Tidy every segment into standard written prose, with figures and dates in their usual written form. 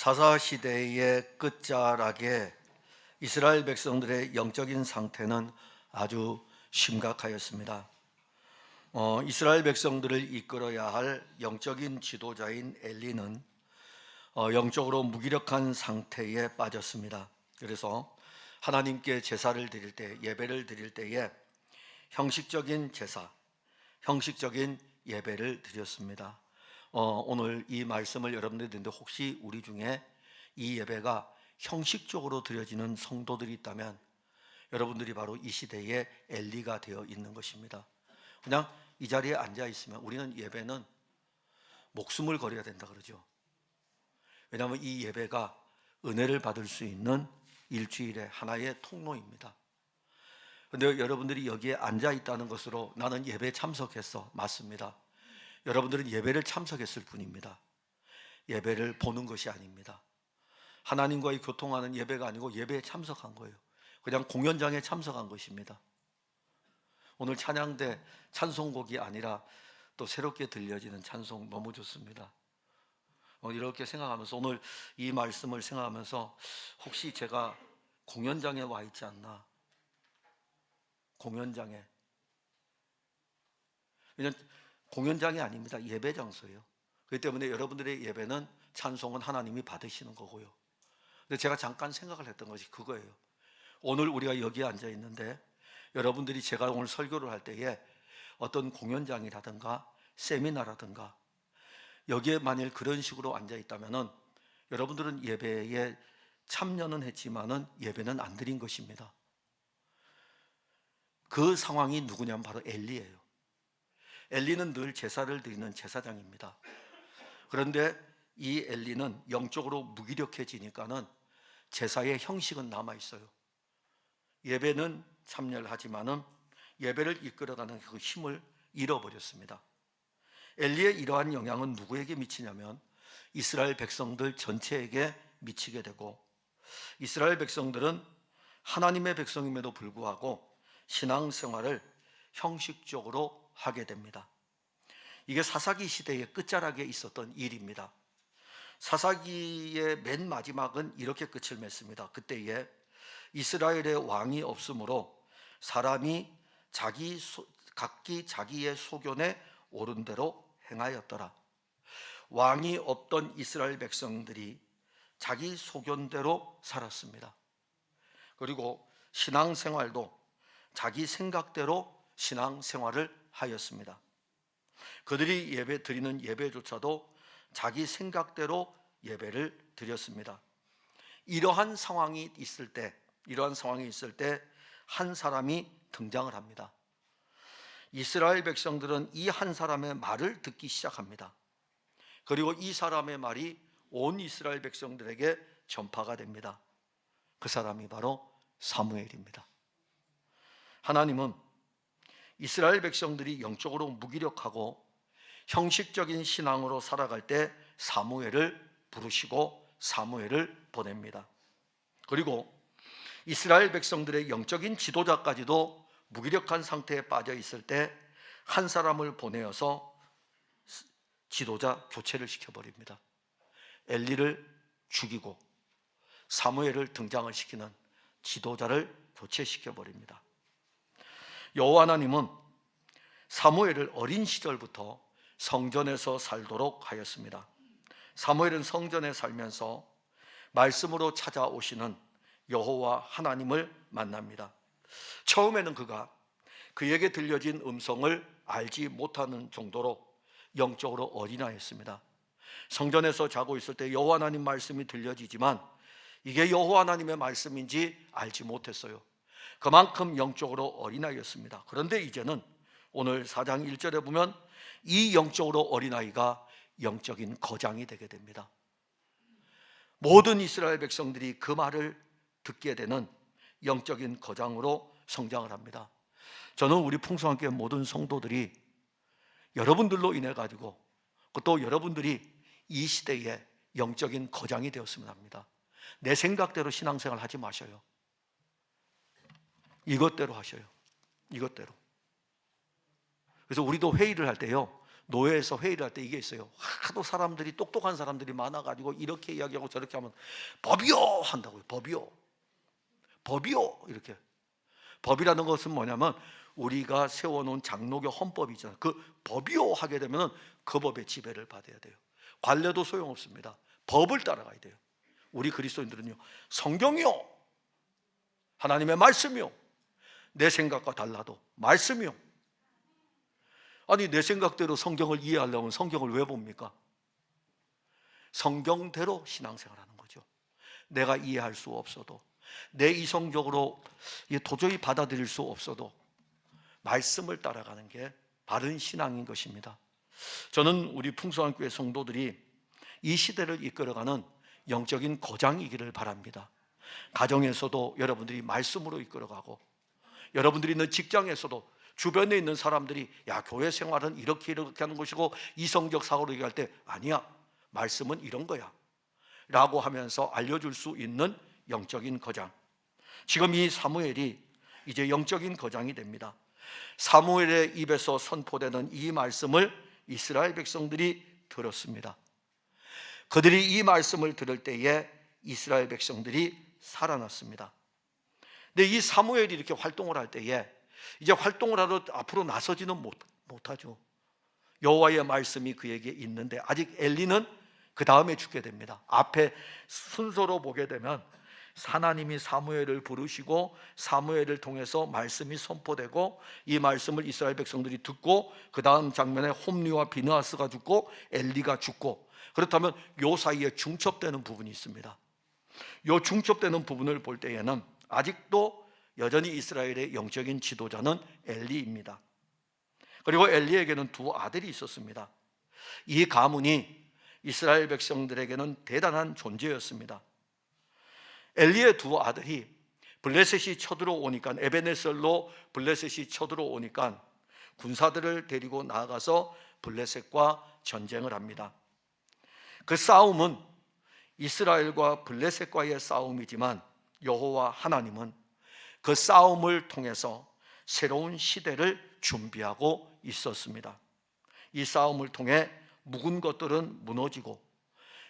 사사시대의 끝자락에 이스라엘 백성들의 영적인 상태는 아주 심각하였습니다. 이스라엘 백성들을 이끌어야 할 영적인 지도자인 엘리는 영적으로 무기력한 상태에 빠졌습니다. 그래서 하나님께 제사를 드릴 때, 예배를 드릴 때에 형식적인 제사, 형식적인 예배를 드렸습니다. 오늘 이 말씀을 여러분들이 듣는데 혹시 우리 중에 이 예배가 형식적으로 드려지는 성도들이 있다면 여러분들이 바로 이 시대의 엘리가 되어 있는 것입니다. 그냥 이 자리에 앉아 있으면 우리는 예배는 목숨을 걸어야 된다 그러죠. 왜냐하면 이 예배가 은혜를 받을 수 있는 일주일의 하나의 통로입니다. 그런데 여러분들이 여기에 앉아 있다는 것으로 나는 예배에 참석했어, 맞습니다. 여러분들은 예배를 참석했을 뿐입니다. 예배를 보는 것이 아닙니다. 하나님과의 교통하는 예배가 아니고 예배에 참석한 거예요. 그냥 공연장에 참석한 것입니다. 오늘 찬양대 찬송곡이 아니라 또 새롭게 들려지는 찬송 너무 좋습니다. 이렇게 생각하면서 오늘 이 말씀을 생각하면서 혹시 제가 공연장에 와 있지 않나? 공연장에. 왜냐하면 공연장이 아닙니다. 예배 장소예요. 그렇기 때문에 여러분들의 예배는 찬송은 하나님이 받으시는 거고요. 근데 제가 잠깐 생각을 했던 것이 그거예요. 오늘 우리가 여기에 앉아 있는데 여러분들이 제가 오늘 설교를 할 때에 어떤 공연장이라든가 세미나라든가 여기에 만일 그런 식으로 앉아 있다면은 여러분들은 예배에 참여는 했지만은 예배는 안 드린 것입니다. 그 상황이 누구냐면 바로 엘리예요. 엘리는 늘 제사를 드리는 제사장입니다. 그런데 이 엘리는 영적으로 무기력해지니까는 제사의 형식은 남아 있어요. 예배는 참여를 하지만은 예배를 이끌어가는 그 힘을 잃어버렸습니다. 엘리의 이러한 영향은 누구에게 미치냐면 이스라엘 백성들 전체에게 미치게 되고, 이스라엘 백성들은 하나님의 백성임에도 불구하고 신앙생활을 형식적으로 하게 됩니다. 이게 사사기 시대의 끝자락에 있었던 일입니다. 사사기의 맨 마지막은 이렇게 끝을 맺습니다. 그때에 이스라엘의 왕이 없으므로 사람이 각기 자기의 소견에 옳은 대로 행하였더라. 왕이 없던 이스라엘 백성들이 자기 소견대로 살았습니다. 그리고 신앙생활도 자기 생각대로 신앙생활을 하였습니다. 그들이 예배 드리는 예배조차도 자기 생각대로 예배를 드렸습니다. 이러한 상황이 있을 때 한 사람이 등장을 합니다. 이스라엘 백성들은 이 한 사람의 말을 듣기 시작합니다. 그리고 이 사람의 말이 온 이스라엘 백성들에게 전파가 됩니다. 그 사람이 바로 사무엘입니다. 하나님은 이스라엘 백성들이 영적으로 무기력하고 형식적인 신앙으로 살아갈 때 사무엘을 부르시고 사무엘을 보냅니다. 그리고 이스라엘 백성들의 영적인 지도자까지도 무기력한 상태에 빠져 있을 때 한 사람을 보내어서 지도자 교체를 시켜버립니다. 엘리를 죽이고 사무엘을 등장을 시키는 지도자를 교체시켜버립니다. 여호와 하나님은 사무엘을 어린 시절부터 성전에서 살도록 하였습니다. 사무엘은 성전에 살면서 말씀으로 찾아오시는 여호와 하나님을 만납니다. 처음에는 그가 그에게 들려진 음성을 알지 못하는 정도로 영적으로 어린아이였습니다. 성전에서 자고 있을 때 여호와 하나님 말씀이 들려지지만 이게 여호와 하나님의 말씀인지 알지 못했어요. 그만큼 영적으로 어린아이였습니다. 그런데 이제는 오늘 4장 1절에 보면 이 영적으로 어린아이가 영적인 거장이 되게 됩니다. 모든 이스라엘 백성들이 그 말을 듣게 되는 영적인 거장으로 성장을 합니다. 저는 우리 풍성한교회 모든 성도들이 여러분들로 인해 가지고 또 여러분들이 이 시대에 영적인 거장이 되었으면 합니다. 내 생각대로 신앙생활 하지 마셔요. 이것대로 하셔요. 이것대로. 그래서 우리도 회의를 할 때요, 노예에서 회의를 할 때 이게 있어요. 하도 사람들이 똑똑한 사람들이 많아가지고 이렇게 이야기하고 저렇게 하면 법이요 한다고요. 법이요 이렇게. 법이라는 것은 뭐냐면 우리가 세워놓은 장로교 헌법이 있잖아요. 그 법이요 하게 되면 그 법의 지배를 받아야 돼요. 관례도 소용없습니다. 법을 따라가야 돼요. 우리 그리스도인들은요, 성경이요, 하나님의 말씀이요, 내 생각과 달라도 말씀이요. 아니, 내 생각대로 성경을 이해하려면 성경을 왜 봅니까? 성경대로 신앙생활하는 거죠. 내가 이해할 수 없어도, 내 이성적으로 도저히 받아들일 수 없어도 말씀을 따라가는 게 바른 신앙인 것입니다. 저는 우리 풍성한 교회 성도들이 이 시대를 이끌어가는 영적인 거장이기를 바랍니다. 가정에서도 여러분들이 말씀으로 이끌어가고, 여러분들이 있는 직장에서도 주변에 있는 사람들이 야, 교회 생활은 이렇게 하는 것이고 이성적 사고로 얘기할 때 아니야, 말씀은 이런 거야 라고 하면서 알려줄 수 있는 영적인 거장. 지금 이 사무엘이 이제 영적인 거장이 됩니다. 사무엘의 입에서 선포되는 이 말씀을 이스라엘 백성들이 들었습니다. 그들이 이 말씀을 들을 때에 이스라엘 백성들이 살아났습니다. 근데 이 사무엘이 이렇게 활동을 할 때에 이제 활동을 하러 앞으로 나서지는 못하죠. 여호와의 말씀이 그에게 있는데 아직 엘리는 그 다음에 죽게 됩니다. 앞에 순서로 보게 되면 하나님이 사무엘을 부르시고 사무엘을 통해서 말씀이 선포되고 이 말씀을 이스라엘 백성들이 듣고 그 다음 장면에 홈리와 비느하스가 죽고 엘리가 죽고, 그렇다면 요 사이에 중첩되는 부분이 있습니다. 요 중첩되는 부분을 볼 때에는 아직도 여전히 이스라엘의 영적인 지도자는 엘리입니다. 그리고 엘리에게는 두 아들이 있었습니다. 이 가문이 이스라엘 백성들에게는 대단한 존재였습니다. 엘리의 두 아들이 블레셋이 쳐들어오니까, 에베네셀로 블레셋이 쳐들어오니까 군사들을 데리고 나아가서 블레셋과 전쟁을 합니다. 그 싸움은 이스라엘과 블레셋과의 싸움이지만 여호와 하나님은 그 싸움을 통해서 새로운 시대를 준비하고 있었습니다. 이 싸움을 통해 묵은 것들은 무너지고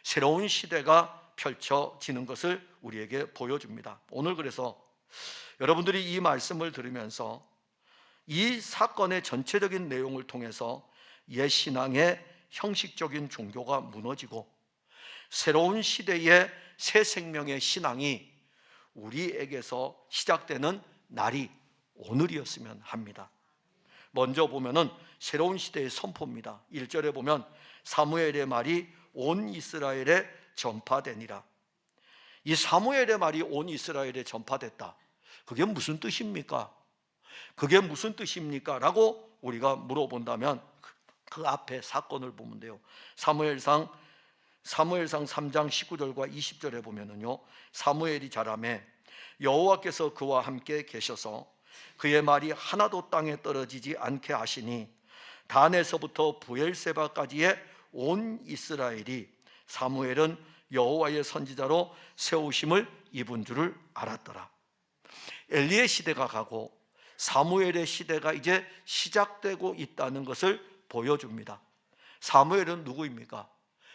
새로운 시대가 펼쳐지는 것을 우리에게 보여줍니다. 오늘 그래서 여러분들이 이 말씀을 들으면서 이 사건의 전체적인 내용을 통해서 옛 신앙의 형식적인 종교가 무너지고 새로운 시대의 새 생명의 신앙이 우리에게서 시작되는 날이 오늘이었으면 합니다. 먼저 보면은 새로운 시대의 선포입니다. 1절에 보면 사무엘의 말이 온 이스라엘에 전파되니라. 이 사무엘의 말이 온 이스라엘에 전파됐다. 그게 무슨 뜻입니까? 그게 무슨 뜻입니까? 라고 우리가 물어본다면 그 앞에 사건을 보면 돼요. 사무엘상 3장 19절과 20절에 보면은요, 사무엘이 자라매 여호와께서 그와 함께 계셔서 그의 말이 하나도 땅에 떨어지지 않게 하시니 단에서부터 부엘세바까지의 온 이스라엘이 사무엘은 여호와의 선지자로 세우심을 입은 줄을 알았더라. 엘리의 시대가 가고 사무엘의 시대가 이제 시작되고 있다는 것을 보여줍니다. 사무엘은 누구입니까?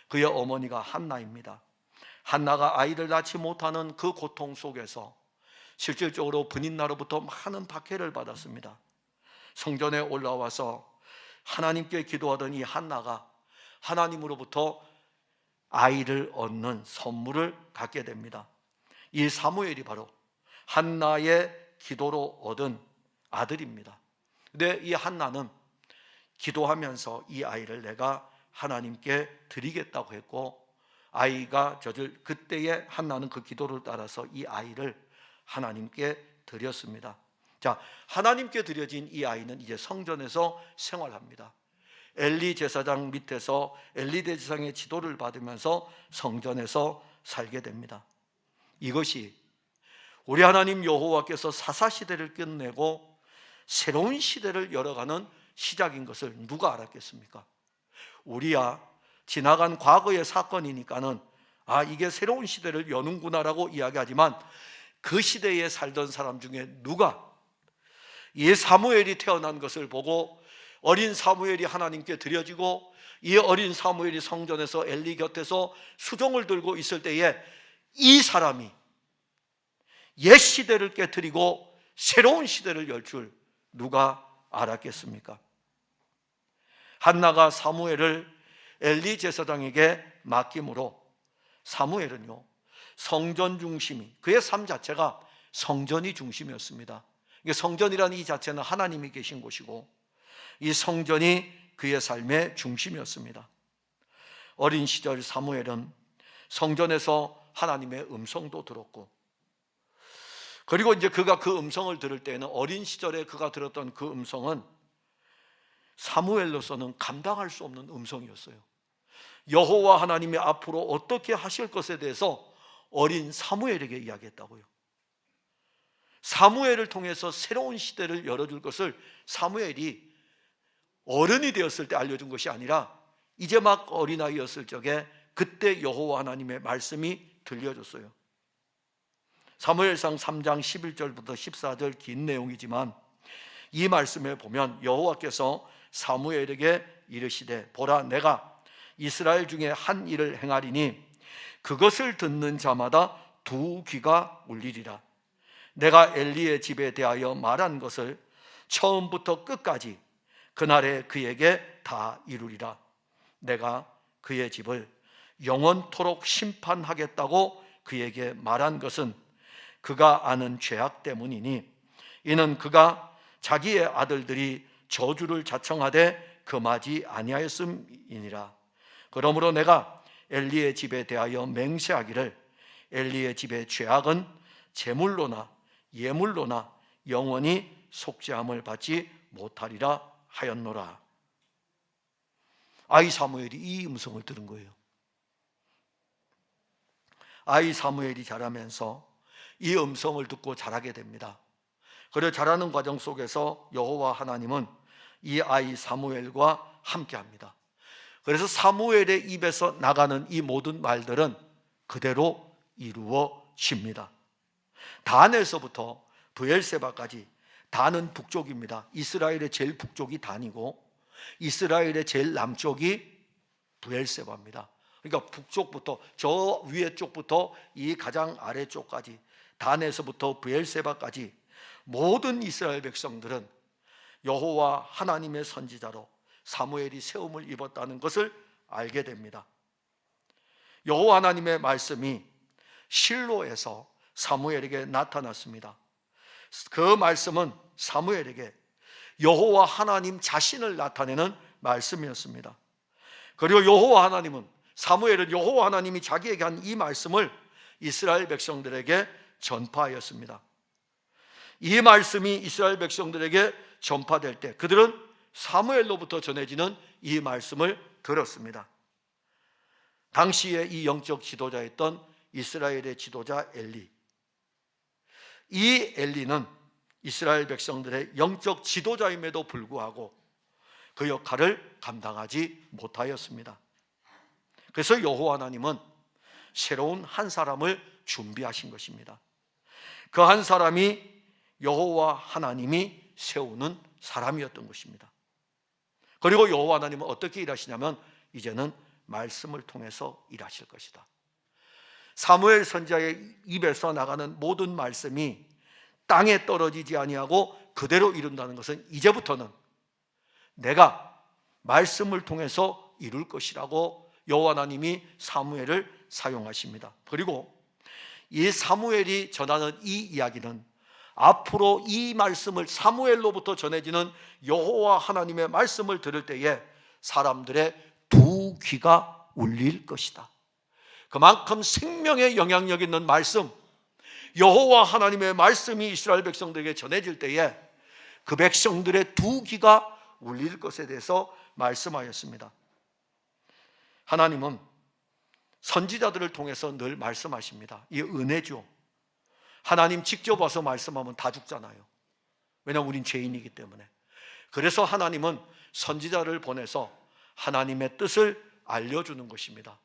그의 어머니가 한나입니다. 한나가 아이를 낳지 못하는 그 고통 속에서 실질적으로 분인나로부터 많은 박해를 받았습니다. 성전에 올라와서 하나님께 기도하던 이 한나가 하나님으로부터 아이를 얻는 선물을 갖게 됩니다. 이 사무엘이 바로 한나의 기도로 얻은 아들입니다. 근데 이 한나는 기도하면서 이 아이를 내가 하나님께 드리겠다고 했고, 아이가 젖을 그때에 한나는 그 기도를 따라서 이 아이를 하나님께 드렸습니다. 자, 하나님께 드려진 이 아이는 이제 성전에서 생활합니다. 엘리 제사장 밑에서 엘리 대제사장의 지도를 받으면서 성전에서 살게 됩니다. 이것이 우리 하나님 여호와께서 사사시대를 끝내고 새로운 시대를 열어가는 시작인 것을 누가 알았겠습니까? 우리야 지나간 과거의 사건이니까는 아, 이게 새로운 시대를 여는구나라고 이야기하지만 그 시대에 살던 사람 중에 누가 이 사무엘이 태어난 것을 보고 어린 사무엘이 하나님께 드려지고 이 어린 사무엘이 성전에서 엘리 곁에서 수종을 들고 있을 때에 이 사람이 옛 시대를 깨뜨리고 새로운 시대를 열 줄 누가 알았겠습니까? 한나가 사무엘을 엘리 제사장에게 맡김으로 사무엘은요, 성전 중심이, 그의 삶 자체가 성전이 중심이었습니다. 성전이라는 이 자체는 하나님이 계신 곳이고 이 성전이 그의 삶의 중심이었습니다. 어린 시절 사무엘은 성전에서 하나님의 음성도 들었고, 그리고 이제 그가 그 음성을 들을 때에는, 어린 시절에 그가 들었던 그 음성은 사무엘로서는 감당할 수 없는 음성이었어요. 여호와 하나님이 앞으로 어떻게 하실 것에 대해서 어린 사무엘에게 이야기했다고요. 사무엘을 통해서 새로운 시대를 열어줄 것을 사무엘이 어른이 되었을 때 알려준 것이 아니라 이제 막 어린아이였을 적에 그때 여호와 하나님의 말씀이 들려줬어요. 사무엘상 3장 11절부터 14절 긴 내용이지만 이 말씀에 보면 여호와께서 사무엘에게 이르시되 보라, 내가 이스라엘 중에 한 일을 행하리니 그것을 듣는 자마다 두 귀가 울리리라. 내가 엘리의 집에 대하여 말한 것을 처음부터 끝까지 그날에 그에게 다 이루리라. 내가 그의 집을 영원토록 심판하겠다고 그에게 말한 것은 그가 아는 죄악 때문이니 이는 그가 자기의 아들들이 저주를 자청하되 금하지 아니하였음이니라. 그러므로 내가 엘리의 집에 대하여 맹세하기를 엘리의 집의 죄악은 제물로나 예물로나 영원히 속죄함을 받지 못하리라 하였노라. 아이 사무엘이 이 음성을 들은 거예요. 아이 사무엘이 자라면서 이 음성을 듣고 자라게 됩니다. 그리고 자라는 과정 속에서 여호와 하나님은 이 아이 사무엘과 함께합니다. 그래서 사무엘의 입에서 나가는 이 모든 말들은 그대로 이루어집니다. 단에서부터 브엘세바까지, 단은 북쪽입니다. 이스라엘의 제일 북쪽이 단이고 이스라엘의 제일 남쪽이 브엘세바입니다. 그러니까 북쪽부터, 저 위에 쪽부터 이 가장 아래쪽까지, 단에서부터 브엘세바까지 모든 이스라엘 백성들은 여호와 하나님의 선지자로 사무엘이 세움을 입었다는 것을 알게 됩니다. 여호와 하나님의 말씀이 실로에서 사무엘에게 나타났습니다. 그 말씀은 사무엘에게 여호와 하나님 자신을 나타내는 말씀이었습니다. 그리고 여호와 하나님은, 사무엘은 여호와 하나님이 자기에게 한 이 말씀을 이스라엘 백성들에게 전파하였습니다. 이 말씀이 이스라엘 백성들에게 전파될 때 그들은 사무엘로부터 전해지는 이 말씀을 들었습니다. 당시에 이 영적 지도자였던 이스라엘의 지도자 엘리, 이 엘리는 이스라엘 백성들의 영적 지도자임에도 불구하고 그 역할을 감당하지 못하였습니다. 그래서 여호와 하나님은 새로운 한 사람을 준비하신 것입니다. 그 한 사람이 여호와 하나님이 세우는 사람이었던 것입니다. 그리고 여호와 하나님은 어떻게 일하시냐면 이제는 말씀을 통해서 일하실 것이다. 사무엘 선지자의 입에서 나가는 모든 말씀이 땅에 떨어지지 아니하고 그대로 이룬다는 것은 이제부터는 내가 말씀을 통해서 이룰 것이라고 여호와 하나님이 사무엘을 사용하십니다. 그리고 이 사무엘이 전하는 이 이야기는 앞으로 이 말씀을, 사무엘로부터 전해지는 여호와 하나님의 말씀을 들을 때에 사람들의 두 귀가 울릴 것이다. 그만큼 생명의 영향력 있는 말씀, 여호와 하나님의 말씀이 이스라엘 백성들에게 전해질 때에 그 백성들의 두 귀가 울릴 것에 대해서 말씀하였습니다. 하나님은 선지자들을 통해서 늘 말씀하십니다. 이 은혜죠. 하나님 직접 와서 말씀하면 다 죽잖아요. 왜냐하면 우린 죄인이기 때문에. 그래서 하나님은 선지자를 보내서 하나님의 뜻을 알려주는 것입니다.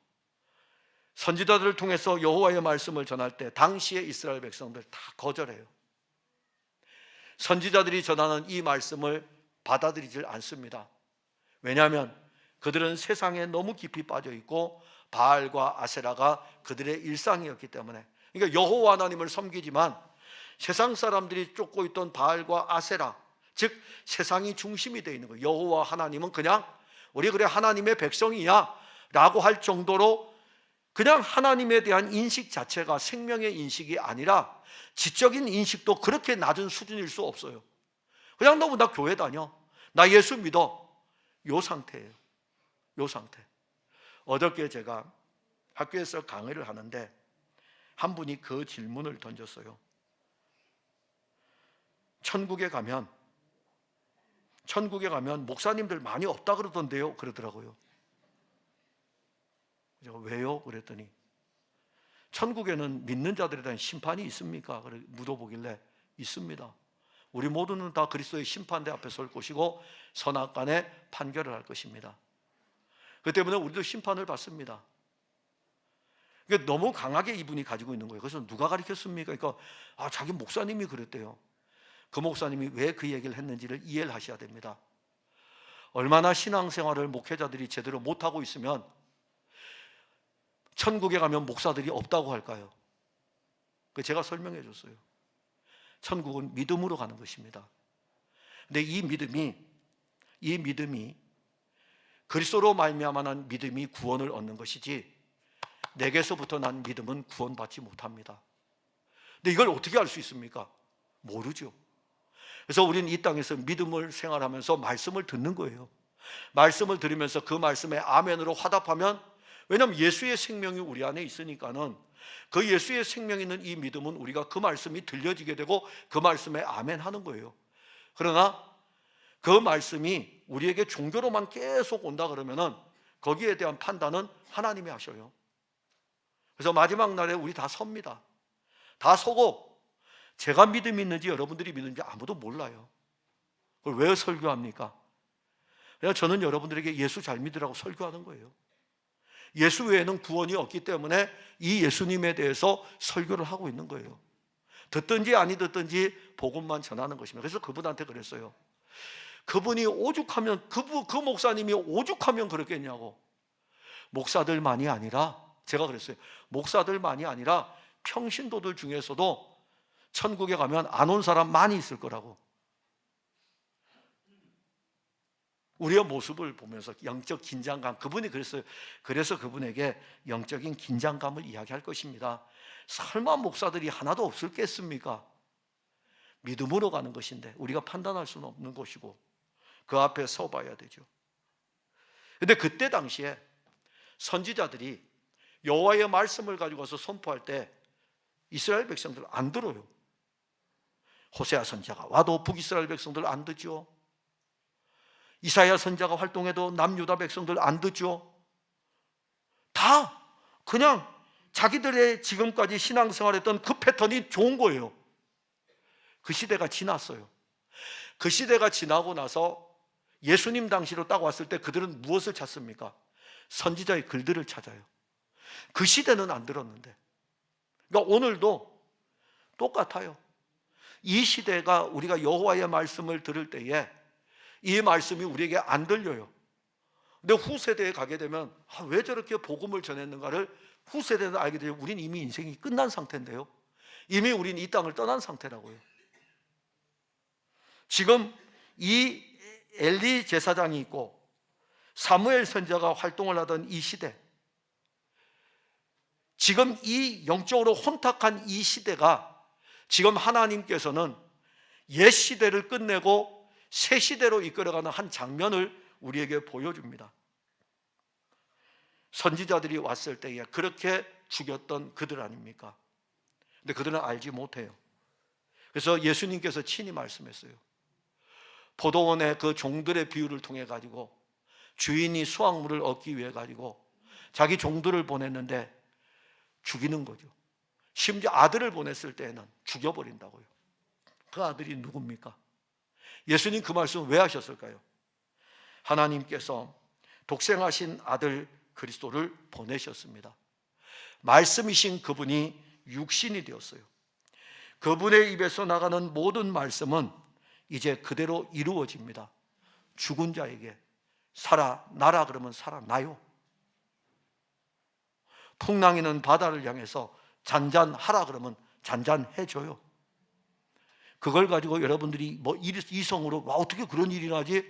선지자들을 통해서 여호와의 말씀을 전할 때 당시의 이스라엘 백성들 다 거절해요. 선지자들이 전하는 이 말씀을 받아들이질 않습니다. 왜냐하면 그들은 세상에 너무 깊이 빠져 있고 바알과 아세라가 그들의 일상이었기 때문에. 그러니까 여호와 하나님을 섬기지만 세상 사람들이 쫓고 있던 바알과 아세라, 즉 세상이 중심이 되어 있는 거예요. 여호와 하나님은 그냥 우리 그래 하나님의 백성이야 라고 할 정도로 그냥 하나님에 대한 인식 자체가 생명의 인식이 아니라 지적인 인식도 그렇게 낮은 수준일 수 없어요. 그냥 너무 나 교회 다녀, 나 예수 믿어, 요 상태예요. 요 상태. 어저께 제가 학교에서 강의를 하는데 한 분이 그 질문을 던졌어요. 천국에 가면 목사님들 많이 없다 그러던데요? 그러더라고요. 제가 왜요? 그랬더니 천국에는 믿는 자들에 대한 심판이 있습니까? 그래 물어보길래 있습니다. 우리 모두는 다 그리스도의 심판대 앞에 설 것이고 선악간의 판결을 할 것입니다. 그 때문에 우리도 심판을 받습니다. 너무 강하게 이분이 가지고 있는 거예요. 그래서 누가 가르쳤습니까? 그러니까 자기 목사님이 그랬대요. 그 목사님이 왜 그 얘기를 했는지를 이해를 하셔야 됩니다. 얼마나 신앙생활을 목회자들이 제대로 못하고 있으면 천국에 가면 목사들이 없다고 할까요? 제가 설명해 줬어요. 천국은 믿음으로 가는 것입니다. 근데 이 믿음이 그리스도로 말미암아 난 믿음이 구원을 얻는 것이지 내게서부터 난 믿음은 구원받지 못합니다. 근데 이걸 어떻게 알 수 있습니까? 모르죠. 그래서 우리는 이 땅에서 믿음을 생활하면서 말씀을 듣는 거예요. 말씀을 들으면서 그 말씀에 아멘으로 화답하면, 왜냐하면 예수의 생명이 우리 안에 있으니까는 그 예수의 생명이 있는 이 믿음은 우리가 그 말씀이 들려지게 되고 그 말씀에 아멘 하는 거예요. 그러나 그 말씀이 우리에게 종교로만 계속 온다 그러면은 거기에 대한 판단은 하나님이 하셔요. 그래서 마지막 날에 우리 다 섭니다. 다 서고 제가 믿음이 있는지 여러분들이 믿는지 아무도 몰라요. 그걸 왜 설교합니까? 그냥 저는 여러분들에게 예수 잘 믿으라고 설교하는 거예요. 예수 외에는 구원이 없기 때문에 이 예수님에 대해서 설교를 하고 있는 거예요. 듣든지 아니 듣든지 복음만 전하는 것입니다. 그래서 그분한테 그랬어요. 그분이 오죽하면, 그 목사님이 오죽하면 그렇겠냐고. 목사들만이 아니라, 제가 그랬어요. 목사들만이 아니라 평신도들 중에서도 천국에 가면 안 온 사람 많이 있을 거라고. 우리의 모습을 보면서 영적 긴장감, 그분이 그랬어요. 그래서 그분에게 영적인 긴장감을 이야기할 것입니다. 설마 목사들이 하나도 없을겠습니까? 믿음으로 가는 것인데 우리가 판단할 수는 없는 것이고 그 앞에 서봐야 되죠. 그런데 그때 당시에 선지자들이 여호와의 말씀을 가지고 와서 선포할 때 이스라엘 백성들 안 들어요. 호세아 선지자가 와도 북이스라엘 백성들 안 듣죠. 이사야 선지자가 활동해도 남유다 백성들 안 듣죠. 다 그냥 자기들의 지금까지 신앙생활했던 그 패턴이 좋은 거예요. 그 시대가 지났어요. 그 시대가 지나고 나서 예수님 당시로 딱 왔을 때 그들은 무엇을 찾습니까? 선지자의 글들을 찾아요. 그 시대는 안 들었는데, 그러니까 오늘도 똑같아요. 이 시대가 우리가 여호와의 말씀을 들을 때에 이 말씀이 우리에게 안 들려요. 근데 후세대에 가게 되면 왜 저렇게 복음을 전했는가를 후세대에서 알게 되면 우린 이미 인생이 끝난 상태인데요, 이미 우린 이 땅을 떠난 상태라고요. 지금 이 엘리 제사장이 있고 사무엘 선지자가 활동을 하던 이 시대, 지금 이 영적으로 혼탁한 이 시대가 지금 하나님께서는 옛 시대를 끝내고 새 시대로 이끌어가는 한 장면을 우리에게 보여줍니다. 선지자들이 왔을 때에 그렇게 죽였던 그들 아닙니까? 근데 그들은 알지 못해요. 그래서 예수님께서 친히 말씀했어요. 포도원의 그 종들의 비유를 통해 가지고 주인이 수확물을 얻기 위해 가지고 자기 종들을 보냈는데 죽이는 거죠. 심지어 아들을 보냈을 때에는 죽여버린다고요. 그 아들이 누굽니까? 예수님 그 말씀 왜 하셨을까요? 하나님께서 독생하신 아들 그리스도를 보내셨습니다. 말씀이신 그분이 육신이 되었어요. 그분의 입에서 나가는 모든 말씀은 이제 그대로 이루어집니다. 죽은 자에게 살아나라 그러면 살아나요. 풍랑이는 바다를 향해서 잔잔하라 그러면 잔잔해져요. 그걸 가지고 여러분들이 뭐 이성으로 와 어떻게 그런 일이 나지?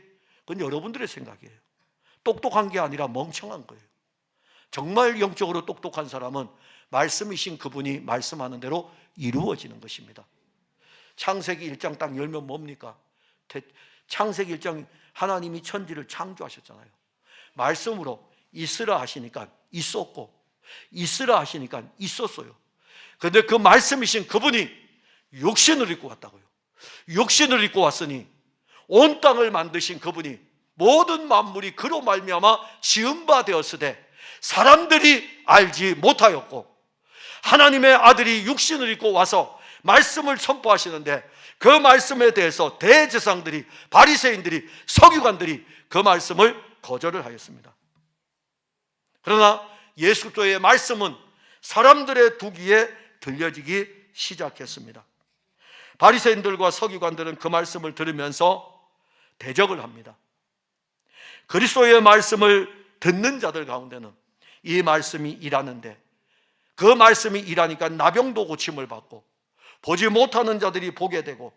그건 여러분들의 생각이에요. 똑똑한 게 아니라 멍청한 거예요. 정말 영적으로 똑똑한 사람은 말씀이신 그분이 말씀하는 대로 이루어지는 것입니다. 창세기 1장 딱 열면 뭡니까? 창세기 1장 하나님이 천지를 창조하셨잖아요. 말씀으로 있으라 하시니까 있었고 있으라 하시니까 있었어요. 그런데 그 말씀이신 그분이 육신을 입고 왔다고요. 육신을 입고 왔으니 온 땅을 만드신 그분이 모든 만물이 그로 말미암아 지은 바 되었으되 사람들이 알지 못하였고, 하나님의 아들이 육신을 입고 와서 말씀을 선포하시는데 그 말씀에 대해서 대제사장들이, 바리새인들이, 서기관들이 그 말씀을 거절을 하였습니다. 그러나 예수 그리스도의 말씀은 사람들의 두기에 들려지기 시작했습니다. 바리새인들과 서기관들은 그 말씀을 들으면서 대적을 합니다. 그리스도의 말씀을 듣는 자들 가운데는 이 말씀이 일하는데, 그 말씀이 일하니까 나병도 고침을 받고 보지 못하는 자들이 보게 되고,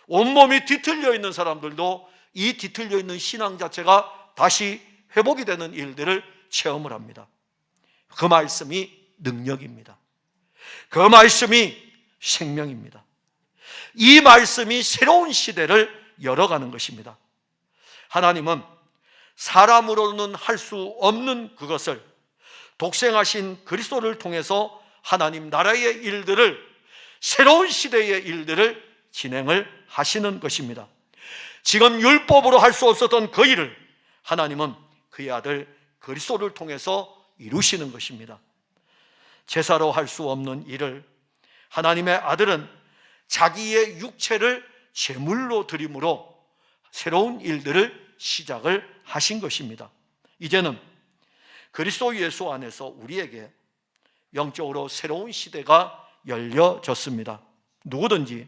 온몸이 뒤틀려 있는 사람들도 이 뒤틀려 있는 신앙 자체가 다시 회복이 되는 일들을 체험을 합니다. 그 말씀이 능력입니다. 그 말씀이 생명입니다. 이 말씀이 새로운 시대를 열어가는 것입니다. 하나님은 사람으로는 할 수 없는 그것을 독생하신 그리스도를 통해서 하나님 나라의 일들을, 새로운 시대의 일들을 진행을 하시는 것입니다. 지금 율법으로 할 수 없었던 그 일을 하나님은 그의 아들 그리스도를 통해서 이루시는 것입니다. 제사로 할 수 없는 일을 하나님의 아들은 자기의 육체를 제물로 드림으로 새로운 일들을 시작을 하신 것입니다. 이제는 그리스도 예수 안에서 우리에게 영적으로 새로운 시대가 열려졌습니다. 누구든지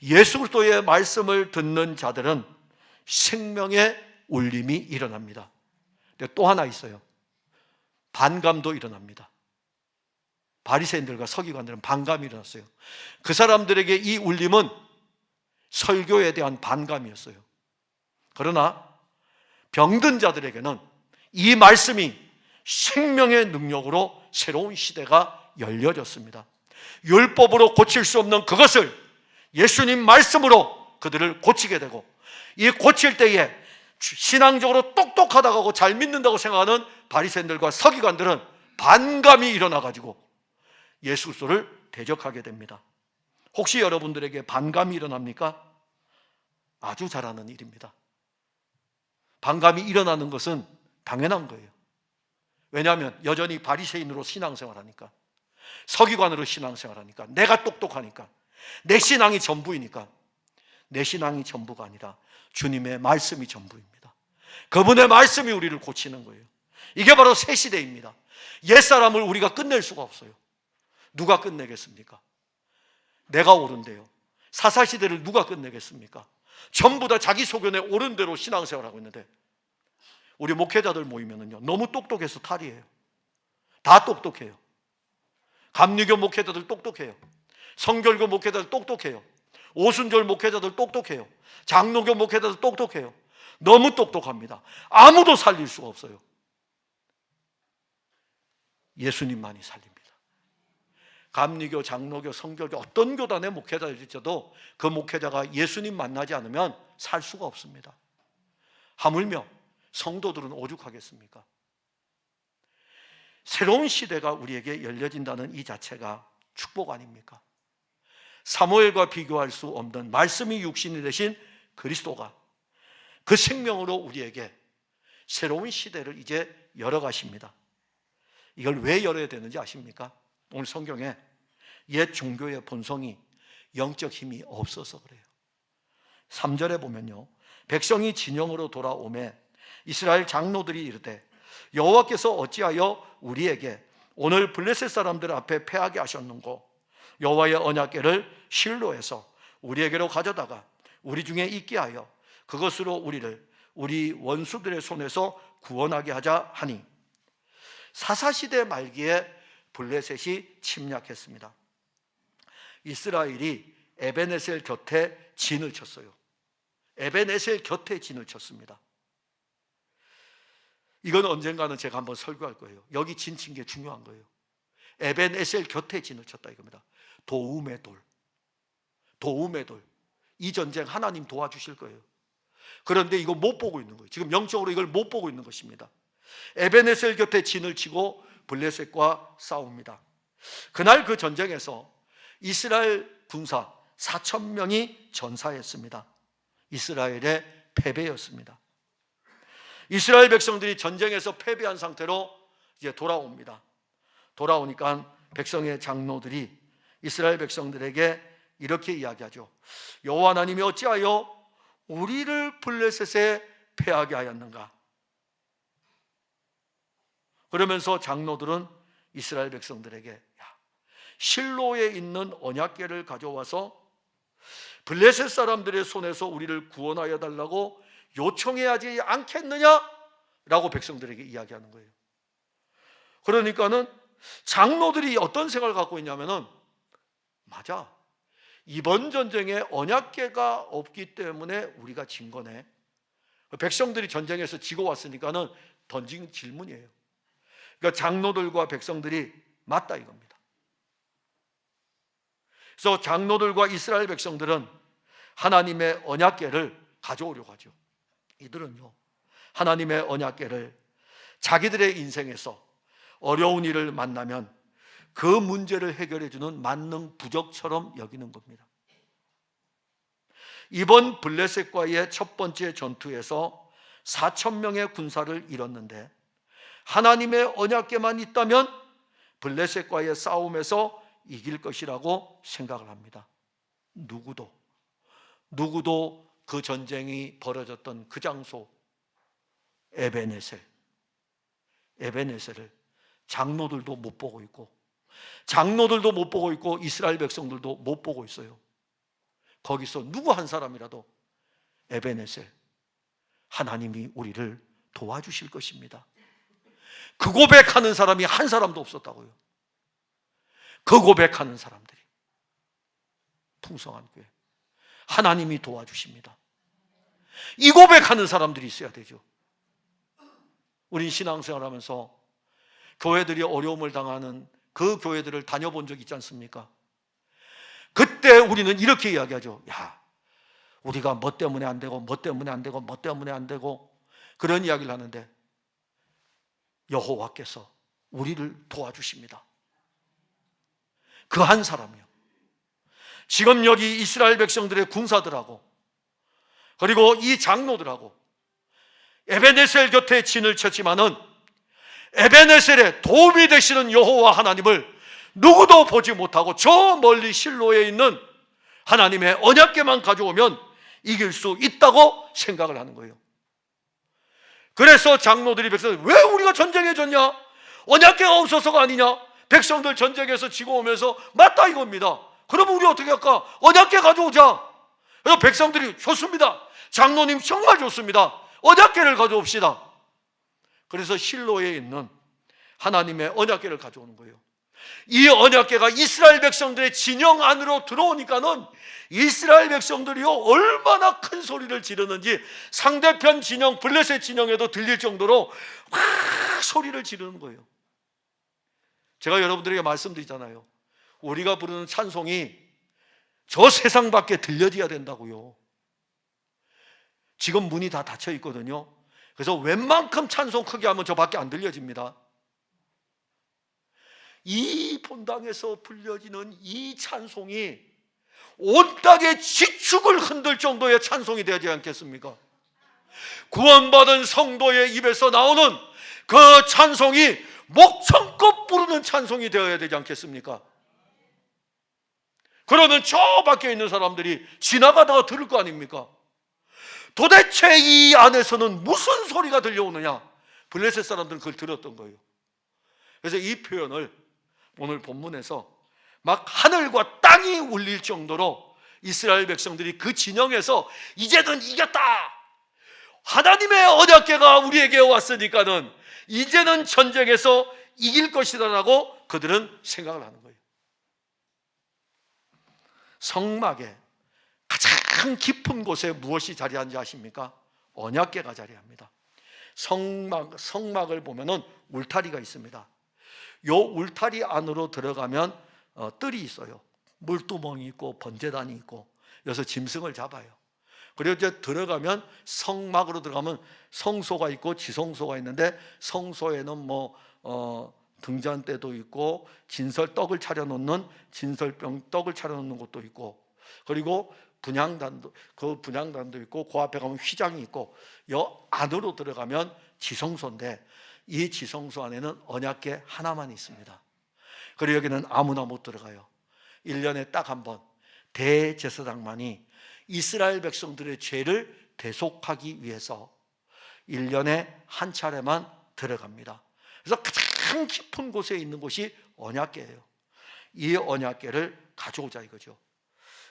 예수 그리스도의 말씀을 듣는 자들은 생명의 울림이 일어납니다. 근데 또 하나 있어요. 반감도 일어납니다. 바리새인들과 서기관들은 반감이 일어났어요. 그 사람들에게 이 울림은 설교에 대한 반감이었어요. 그러나 병든 자들에게는 이 말씀이 생명의 능력으로 새로운 시대가 열려졌습니다. 율법으로 고칠 수 없는 그것을 예수님 말씀으로 그들을 고치게 되고, 이 고칠 때에 신앙적으로 똑똑하다고 하고 잘 믿는다고 생각하는 바리새인들과 서기관들은 반감이 일어나가지고 예수 그리스도를 대적하게 됩니다. 혹시 여러분들에게 반감이 일어납니까? 아주 잘하는 일입니다. 반감이 일어나는 것은 당연한 거예요. 왜냐하면 여전히 바리새인으로 신앙생활하니까, 서기관으로 신앙생활하니까, 내가 똑똑하니까, 내 신앙이 전부이니까. 내 신앙이 전부가 아니라 주님의 말씀이 전부입니다. 그분의 말씀이 우리를 고치는 거예요. 이게 바로 새 시대입니다. 옛사람을 우리가 끝낼 수가 없어요. 누가 끝내겠습니까? 내가 옳은데요. 사사시대를 누가 끝내겠습니까? 전부 다 자기 소견에 옳은 대로 신앙생활하고 있는데, 우리 목회자들 모이면은요, 너무 똑똑해서 탈이에요. 다 똑똑해요. 감리교 목회자들 똑똑해요. 성결교 목회자들 똑똑해요. 오순절 목회자들 똑똑해요. 장로교 목회자들 똑똑해요. 너무 똑똑합니다. 아무도 살릴 수가 없어요. 예수님만이 살립니다. 감리교, 장로교, 성결교 어떤 교단의 목회자를 있어도 그 목회자가 예수님 만나지 않으면 살 수가 없습니다. 하물며 성도들은 오죽하겠습니까? 새로운 시대가 우리에게 열려진다는 이 자체가 축복 아닙니까? 사무엘과 비교할 수 없는 말씀이 육신이 되신 그리스도가 그 생명으로 우리에게 새로운 시대를 이제 열어가십니다. 이걸 왜 열어야 되는지 아십니까? 오늘 성경에 옛 종교의 본성이 영적 힘이 없어서 그래요. 3절에 보면요, 백성이 진영으로 돌아오매 이스라엘 장로들이 이르되 여호와께서 어찌하여 우리에게 오늘 블레셋 사람들 앞에 패하게 하셨는고, 여호와의 언약궤를 실로에서 우리에게로 가져다가 우리 중에 있게 하여 그것으로 우리 원수들의 손에서 구원하게 하자 하니, 사사시대 말기에 블레셋이 침략했습니다. 이스라엘이 에벤에셀 곁에 진을 쳤어요. 에벤에셀 곁에 진을 쳤습니다. 이건 언젠가는 제가 한번 설교할 거예요. 여기 진 친 게 중요한 거예요. 에벤에셀 곁에 진을 쳤다 이겁니다. 도움의 돌. 도움의 돌. 이 전쟁 하나님 도와주실 거예요. 그런데 이거 못 보고 있는 거예요. 지금 영적으로 이걸 못 보고 있는 것입니다. 에벤에셀 곁에 진을 치고 블레셋과 싸웁니다. 그날 그 전쟁에서 이스라엘 군사 4,000명이 전사했습니다. 이스라엘의 패배였습니다. 이스라엘 백성들이 전쟁에서 패배한 상태로 이제 돌아옵니다. 돌아오니까 백성의 장로들이 이스라엘 백성들에게 이렇게 이야기하죠. 여호와 하나님이 어찌하여 우리를 블레셋에 패하게 하였는가? 그러면서 장로들은 이스라엘 백성들에게 실로에 있는 언약궤를 가져와서 블레셋 사람들의 손에서 우리를 구원하여 달라고 요청해야 하지 않겠느냐라고 백성들에게 이야기하는 거예요. 그러니까는 장로들이 어떤 생각을 갖고 있냐면은, 맞아, 이번 전쟁에 언약궤가 없기 때문에 우리가 진 거네. 백성들이 전쟁에서 지고 왔으니까는 던진 질문이에요. 그러니까 장로들과 백성들이 맞다 이겁니다. 그래서 장로들과 이스라엘 백성들은 하나님의 언약궤를 가져오려고 하죠. 이들은요, 하나님의 언약궤를 자기들의 인생에서 어려운 일을 만나면 그 문제를 해결해 주는 만능 부적처럼 여기는 겁니다. 이번 블레셋과의 첫 번째 전투에서 4,000명의 군사를 잃었는데, 하나님의 언약궤만 있다면 블레셋과의 싸움에서 이길 것이라고 생각을 합니다. 누구도 그 전쟁이 벌어졌던 그 장소 에벤에셀을 장로들도 못 보고 있고, 장로들도 못 보고 있고, 이스라엘 백성들도 못 보고 있어요. 거기서 누구 한 사람이라도 에벤에셀, 하나님이 우리를 도와주실 것입니다, 그 고백하는 사람이 한 사람도 없었다고요. 그 고백하는 사람들이 풍성한 교회, 하나님이 도와주십니다, 이 고백하는 사람들이 있어야 되죠. 우린 신앙생활하면서 교회들이 어려움을 당하는 그 교회들을 다녀본 적 있지 않습니까? 그때 우리는 이렇게 이야기하죠. 야, 우리가 뭐 때문에 안 되고 뭐 때문에 안 되고 뭐 때문에 안 되고 그런 이야기를 하는데, 여호와께서 우리를 도와주십니다. 그 한 사람이요. 지금 여기 이스라엘 백성들의 군사들하고 그리고 이 장로들하고 에벤에셀 곁에 진을 쳤지만은 에벤에셀에 도움이 되시는 여호와 하나님을 누구도 보지 못하고 저 멀리 실로에 있는 하나님의 언약궤만 가져오면 이길 수 있다고 생각을 하는 거예요. 그래서 장로들이 백성들, 왜 우리가 전쟁에 졌냐? 언약궤가 없어서가 아니냐? 백성들 전쟁에서 지고 오면서 맞다 이겁니다. 그러면 우리 어떻게 할까? 언약궤 가져오자. 그래서 백성들이 좋습니다, 장로님 정말 좋습니다, 언약궤를 가져옵시다. 그래서 실로에 있는 하나님의 언약궤를 가져오는 거예요. 이 언약궤가 이스라엘 백성들의 진영 안으로 들어오니까는 이스라엘 백성들이요 얼마나 큰 소리를 지르는지 상대편 진영, 블레셋 진영에도 들릴 정도로 확 소리를 지르는 거예요. 제가 여러분들에게 말씀드리잖아요. 우리가 부르는 찬송이 저 세상 밖에 들려져야 된다고요. 지금 문이 다 닫혀 있거든요. 그래서 웬만큼 찬송 크게 하면 저 밖에 안 들려집니다. 이 본당에서 불려지는 이 찬송이 온 땅의 지축을 흔들 정도의 찬송이 되지 않겠습니까? 구원받은 성도의 입에서 나오는 그 찬송이 목청껏 부르는 찬송이 되어야 되지 않겠습니까? 그러면 저 밖에 있는 사람들이 지나가다가 들을 거 아닙니까? 도대체 이 안에서는 무슨 소리가 들려오느냐? 블레셋 사람들은 그걸 들었던 거예요. 그래서 이 표현을 오늘 본문에서 막 하늘과 땅이 울릴 정도로 이스라엘 백성들이 그 진영에서 이제는 이겼다, 하나님의 언약궤가 우리에게 왔으니까는 이제는 전쟁에서 이길 것이다라고 그들은 생각을 하는 거예요. 성막의 가장 깊은 곳에 무엇이 자리한지 아십니까? 언약궤가 자리합니다. 성막을 보면은 울타리가 있습니다. 요 울타리 안으로 들어가면 뜰이 있어요. 물두멍이 있고 번제단이 있고, 여기서 짐승을 잡아요. 그리고 이제 들어가면, 성막으로 들어가면 성소가 있고 지성소가 있는데, 성소에는 등잔대도 있고 떡을 차려놓는 진설병 떡을 차려놓는 곳도 있고, 그리고 분향단도 있고, 그 앞에 가면 휘장이 있고, 여 안으로 들어가면 지성소인데, 이 지성소 안에는 언약궤 하나만 있습니다. 그리고 여기는 아무나 못 들어가요. 1년에 딱 한 번 대제사장만이 이스라엘 백성들의 죄를 대속하기 위해서 1년에 한 차례만 들어갑니다. 그래서 가장 깊은 곳에 있는 곳이 언약궤예요. 이 언약궤를 가져오자 이거죠.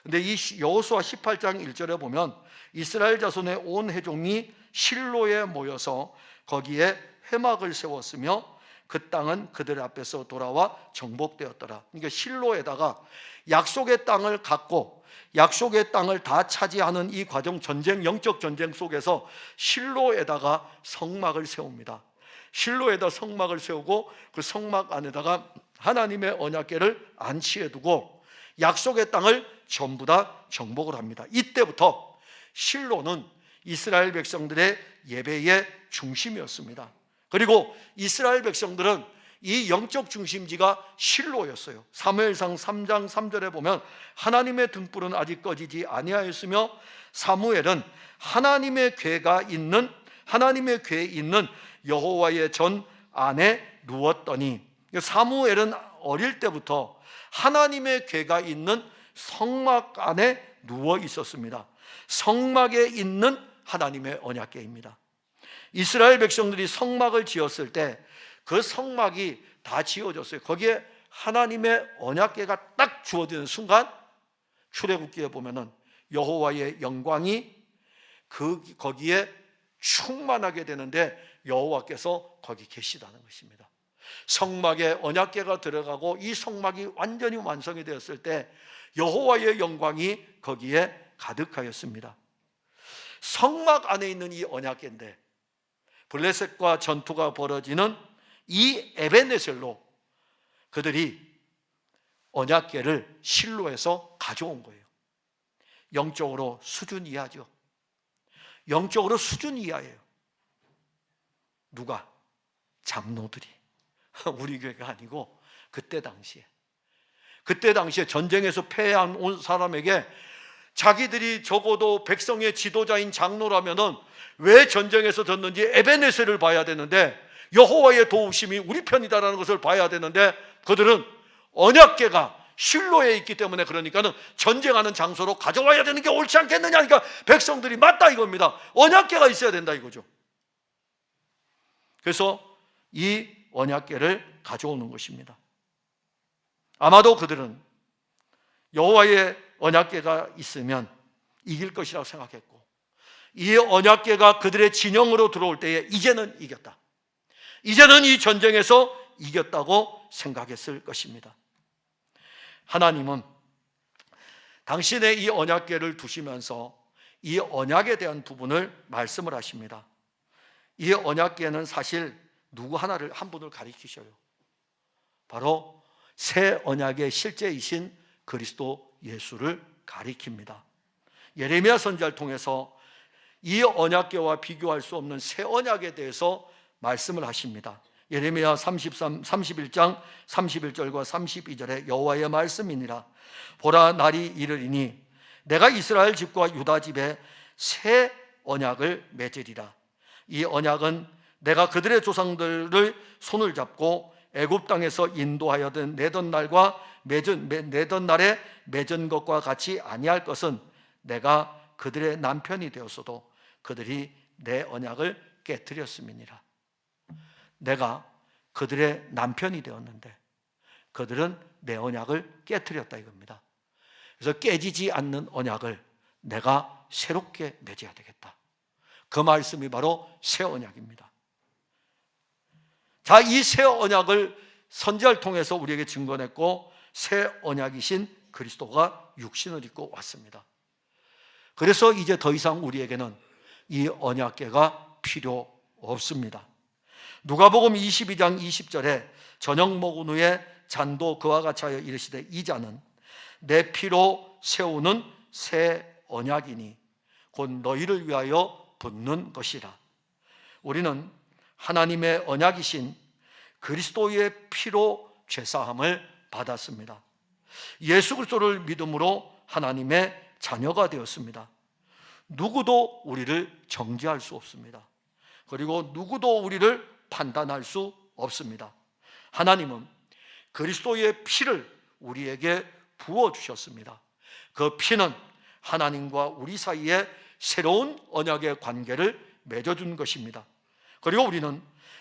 근데 이 여호수아 18장 1절에 보면 이스라엘 자손의 온 회중이 실로에 모여서 거기에 회막을 세웠으며 그 땅은 그들 앞에서 돌아와 정복되었더라. 그러니까 실로에다가 약속의 땅을 갖고 약속의 땅을 다 차지하는 이 과정, 영적 전쟁 속에서 실로에다가 성막을 세웁니다. 실로에다 성막을 세우고 그 성막 안에다가 하나님의 언약궤를 안치해 두고 약속의 땅을 전부 다 정복을 합니다. 이때부터 실로는 이스라엘 백성들의 예배의 중심이었습니다. 그리고 이스라엘 백성들은 이 영적 중심지가 실로였어요. 사무엘상 3장 3절에 보면 하나님의 등불은 아직 꺼지지 아니하였으며 사무엘은 하나님의 궤에 있는 여호와의 전 안에 누웠더니, 사무엘은 어릴 때부터 하나님의 궤가 있는 성막 안에 누워 있었습니다. 성막에 있는 하나님의 언약궤입니다. 이스라엘 백성들이 성막을 지었을 때 그 성막이 다 지어졌어요. 거기에 하나님의 언약궤가 딱 주어지는 순간, 출애굽기에 보면은 여호와의 영광이 거기에 충만하게 되는데 여호와께서 거기 계시다는 것입니다. 성막에 언약궤가 들어가고 이 성막이 완전히 완성이 되었을 때 여호와의 영광이 거기에 가득하였습니다. 성막 안에 있는 이 언약궤인데, 블레셋과 전투가 벌어지는 이 에벤에셀로 그들이 언약궤를 실로에서 가져온 거예요. 영적으로 수준 이하죠. 영적으로 수준 이하예요. 누가? 장로들이. 우리 교회가 아니고 그때 당시에 전쟁에서 패한 온 사람에게 자기들이 적어도 백성의 지도자인 장로라면은 왜 전쟁에서 졌는지 에벤에셀을 봐야 되는데, 여호와의 도우심이 우리 편이다라는 것을 봐야 되는데, 그들은 언약궤가 실로에 있기 때문에, 그러니까는 전쟁하는 장소로 가져와야 되는 게 옳지 않겠느냐 하니까 백성들이 맞다 이겁니다. 언약궤가 있어야 된다 이거죠. 그래서 이 언약궤를 가져오는 것입니다. 아마도 그들은 여호와의 언약궤가 있으면 이길 것이라고 생각했고, 이 언약궤가 그들의 진영으로 들어올 때에 이제는 이겼다, 이제는 이 전쟁에서 이겼다고 생각했을 것입니다. 하나님은 당신의 이 언약궤를 두시면서 이 언약에 대한 부분을 말씀을 하십니다. 이 언약궤는 사실 한 분을 가리키셔요. 바로 새 언약의 실제이신 그리스도 예수를 가리킵니다. 예레미야 선지자를 통해서 이 언약궤와 비교할 수 없는 새 언약에 대해서 말씀을 하십니다. 예레미야 31장 31절과 32절에 여호와의 말씀이니라. 보라, 날이 이르리니 내가 이스라엘 집과 유다 집에 새 언약을 맺으리라. 이 언약은 내가 그들의 조상들을 손을 잡고 애굽 땅에서 인도하여 내던 날에 맺은 것과 같이 아니할 것은, 내가 그들의 남편이 되었어도 그들이 내 언약을 깨뜨렸음이니라. 내가 그들의 남편이 되었는데 그들은 내 언약을 깨뜨렸다 이겁니다. 그래서 깨지지 않는 언약을 내가 새롭게 맺어야 되겠다. 그 말씀이 바로 새 언약입니다. 자, 이 새 언약을 선지자를 통해서 우리에게 증거했고, 새 언약이신 그리스도가 육신을 입고 왔습니다. 그래서 이제 더 이상 우리에게는 이 언약궤가 필요 없습니다. 누가복음 22장 20절에 저녁 먹은 후에 잔도 그와 같이 하여 이르시되 이 잔은 내 피로 세우는 새 언약이니 곧 너희를 위하여 붓는 것이라. 우리는 하나님의 언약이신 그리스도의 피로 죄사함을 받았습니다. 예수 그리스도를 믿음으로 하나님의 자녀가 되었습니다. 누구도 우리를 정죄할 수 없습니다. 그리고 누구도 우리를 판단할 수 없습니다. 하나님은 그리스도의 피를 우리에게 부어주셨습니다. 그 피는 하나님과 우리 사이에 새로운 언약의 관계를 맺어준 것입니다. 그리고 우리는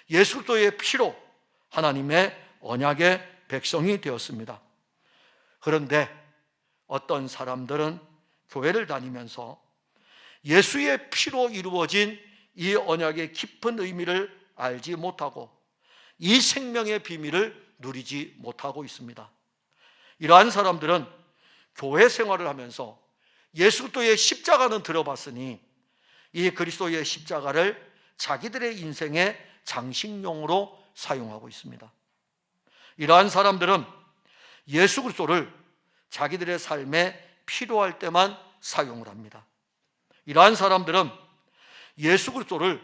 예수 그리스도의 피로 하나님의 언약의 백성이 되었습니다. 그런데 어떤 사람들은 교회를 다니면서 예수의 피로 이루어진 이 언약의 깊은 의미를 알지 못하고 이 생명의 비밀을 누리지 못하고 있습니다. 이러한 사람들은 교회 생활을 하면서 예수 그리스도의 십자가는 들어봤으니 이 그리스도의 십자가를 자기들의 인생의 장식용으로 사용하고 있습니다. 이러한 사람들은 예수 그리스도를 자기들의 삶에 필요할 때만 사용을 합니다. 이러한 사람들은 예수 그리스도를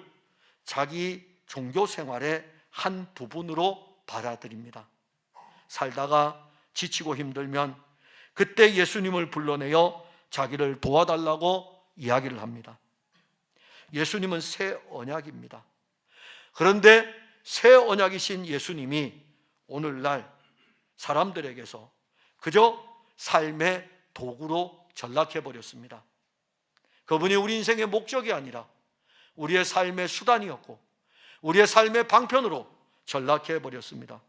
자기 종교 생활의 한 부분으로 받아들입니다. 살다가 지치고 힘들면 그때 예수님을 불러내어 자기를 도와달라고 이야기를 합니다. 예수님은 새 언약입니다. 그런데 새 언약이신 예수님이 오늘날 사람들에게서 그저 삶의 도구로 전락해버렸습니다. 그분이 우리 인생의 목적이 아니라 우리의 삶의 수단이었고 우리의 삶의 방편으로 전락해버렸습니다.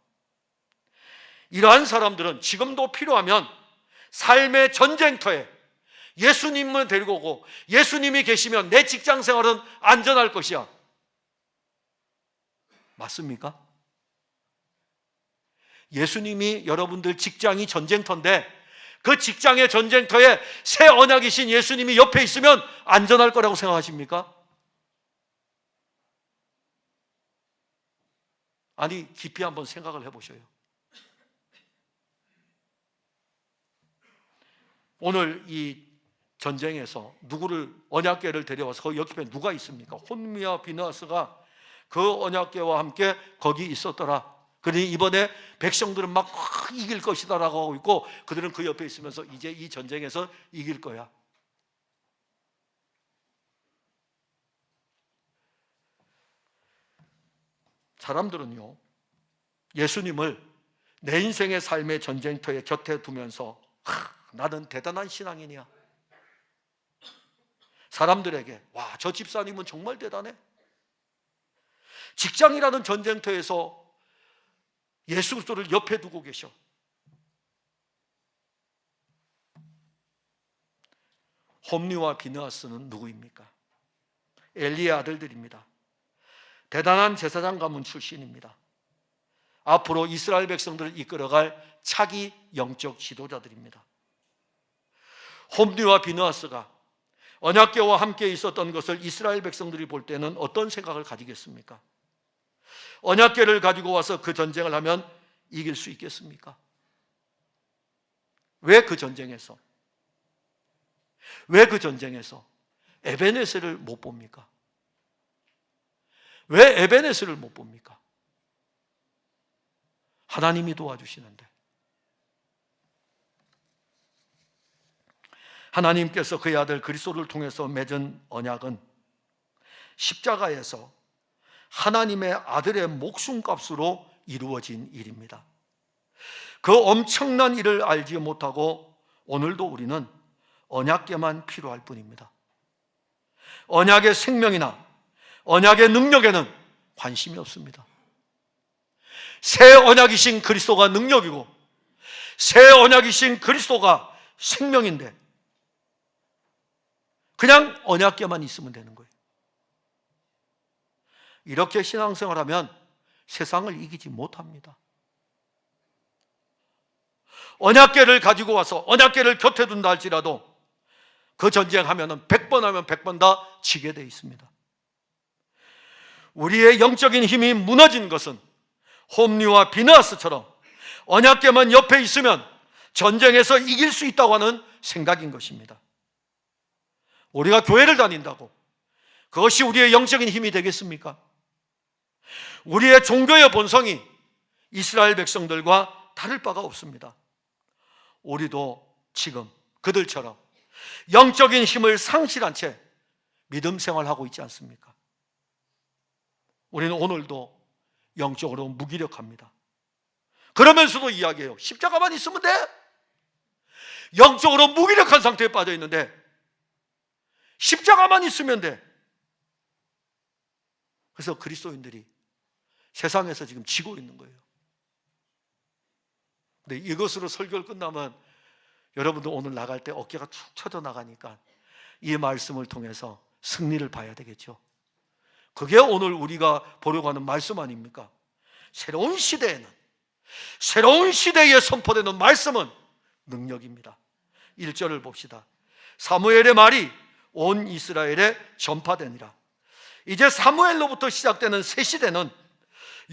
이러한 사람들은 지금도 필요하면 삶의 전쟁터에 예수님을 데리고 오고 예수님이 계시면 내 직장 생활은 안전할 것이야. 맞습니까? 예수님이 여러분들 직장이 전쟁터인데 그 직장의 전쟁터에 새 언약이신 예수님이 옆에 있으면 안전할 거라고 생각하십니까? 아니, 깊이 한번 생각을 해보셔요. 오늘 이 전쟁에서 누구를 언약궤를 데려와서 거기 옆에 누가 있습니까? 혼미와 비느하스가 그 언약궤와 함께 거기 있었더라. 그러니 이번에 백성들은 막 이길 것이다라고 하고 있고 그들은 그 옆에 있으면서 이제 이 전쟁에서 이길 거야. 사람들은요, 예수님을 내 인생의 삶의 전쟁터에 곁에 두면서 나는 대단한 신앙인이야. 사람들에게 와, 저 집사님은 정말 대단해. 직장이라는 전쟁터에서 예수 그리스도를 옆에 두고 계셔. 홈리와 비느하스는 누구입니까? 엘리의 아들들입니다. 대단한 제사장 가문 출신입니다. 앞으로 이스라엘 백성들을 이끌어갈 차기 영적 지도자들입니다. 홈리와 비느하스가 언약궤와 함께 있었던 것을 이스라엘 백성들이 볼 때는 어떤 생각을 가지겠습니까? 언약궤를 가지고 와서 그 전쟁을 하면 이길 수 있겠습니까? 왜 그 전쟁에서 에베네셀을 못 봅니까? 왜 에베네셀을 못 봅니까? 하나님이 도와주시는데. 하나님께서 그의 아들 그리스도를 통해서 맺은 언약은 십자가에서 하나님의 아들의 목숨값으로 이루어진 일입니다. 그 엄청난 일을 알지 못하고 오늘도 우리는 언약궤만 필요할 뿐입니다. 언약의 생명이나 언약의 능력에는 관심이 없습니다. 새 언약이신 그리스도가 능력이고 새 언약이신 그리스도가 생명인데 그냥 언약궤만 있으면 되는 거예요. 이렇게 신앙생활하면 세상을 이기지 못합니다. 언약궤를 가지고 와서 언약궤를 곁에 둔다 할지라도 그 전쟁하면은 100번 하면 100번 다 지게 돼 있습니다. 우리의 영적인 힘이 무너진 것은 홈리와 비느하스처럼 언약궤만 옆에 있으면 전쟁에서 이길 수 있다고 하는 생각인 것입니다. 우리가 교회를 다닌다고 그것이 우리의 영적인 힘이 되겠습니까? 우리의 종교의 본성이 이스라엘 백성들과 다를 바가 없습니다. 우리도 지금 그들처럼 영적인 힘을 상실한 채 믿음 생활하고 있지 않습니까? 우리는 오늘도 영적으로 무기력합니다. 그러면서도 이야기해요. 십자가만 있으면 돼. 영적으로 무기력한 상태에 빠져 있는데 십자가만 있으면 돼. 그래서 그리스도인들이 세상에서 지금 지고 있는 거예요. 근데 이것으로 설교를 끝나면 여러분도 오늘 나갈 때 어깨가 축 처져 나가니까 이 말씀을 통해서 승리를 봐야 되겠죠. 그게 오늘 우리가 보려고 하는 말씀 아닙니까? 새로운 시대에는, 새로운 시대에 선포되는 말씀은 능력입니다. 1절을 봅시다. 사무엘의 말이 온 이스라엘에 전파되니라. 이제 사무엘로부터 시작되는 새 시대는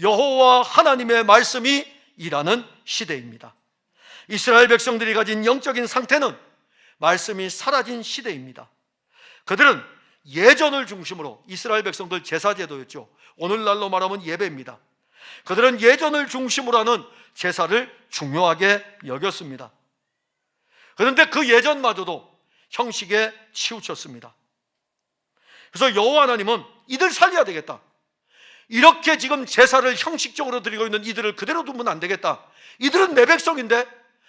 여호와 하나님의 말씀이 일하는 시대입니다. 이스라엘 백성들이 가진 영적인 상태는 말씀이 사라진 시대입니다. 그들은 예전을 중심으로, 이스라엘 백성들 제사제도였죠. 오늘날로 말하면 예배입니다. 그들은 예전을 중심으로 하는 제사를 중요하게 여겼습니다. 그런데 그 예전마저도 형식에 치우쳤습니다. 그래서 여호와 하나님은 이들 살려야 되겠다. 이렇게 지금 제사를 형식적으로 드리고 있는 이들을 그대로 두면 안 되겠다. 이들은 내 백성인데